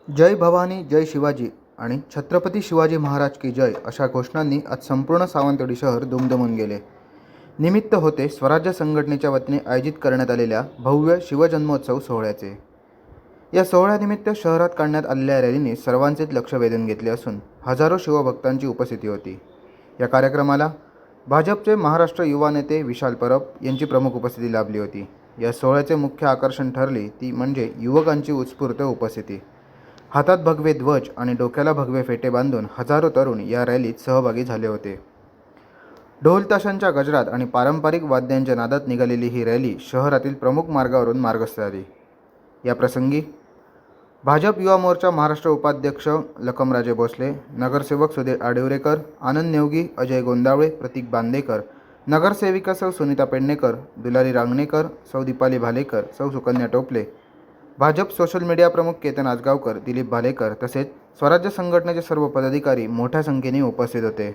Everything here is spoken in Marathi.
जय भवानी, जय शिवाजी आणि छत्रपती शिवाजी महाराज की जय अशा घोषणांनी आज संपूर्ण सावंतवाडी शहर दुमदुमून गेले. निमित्त होते स्वराज्य संघटनेच्या वतीने आयोजित करण्यात आलेल्या भव्य शिवजन्मोत्सव सोहळ्याचे. या सोहळ्यानिमित्त शहरात काढण्यात आलेल्या रॅलीने सर्वांचेच लक्ष वेधून घेतले असून हजारो शिवभक्तांची उपस्थिती होती. या कार्यक्रमाला भाजपचे महाराष्ट्र युवा नेते विशाल परब यांची प्रमुख उपस्थिती लाभली होती. या सोहळ्याचे मुख्य आकर्षण ठरले ती म्हणजे युवकांची उत्स्फूर्त उपस्थिती. हातात भगवे ध्वज आणि डोक्याला भगवे फेटे बांधून हजारो तरुण या रॅलीत सहभागी झाले होते. ढोल ताशांच्या गजरात आणि पारंपरिक वाद्यांच्या नादात निघालेली ही रॅली शहरातील प्रमुख मार्गावरून मार्गस्थ झाली. या प्रसंगी भाजप युवा मोर्चा महाराष्ट्र उपाध्यक्ष लखमराजे भोसले, नगरसेवक सुधीर आडिवरेकर, आनंद नेवगी, अजय गोंदावळे, प्रतीक बांदेकर, नगरसेविका सौ सुनीता पेडणेकर, दुलारी रांगणेकर, सौ दीपाली भालेकर, सौ सुकन्या टोपले, भाजप सोशल मीडिया प्रमुख केतन आजगावकर, दिलीप भालेकर तसेच स्वराज्य संघटनेचे सर्व पदाधिकारी मोठ्या संख्येने उपस्थित होते.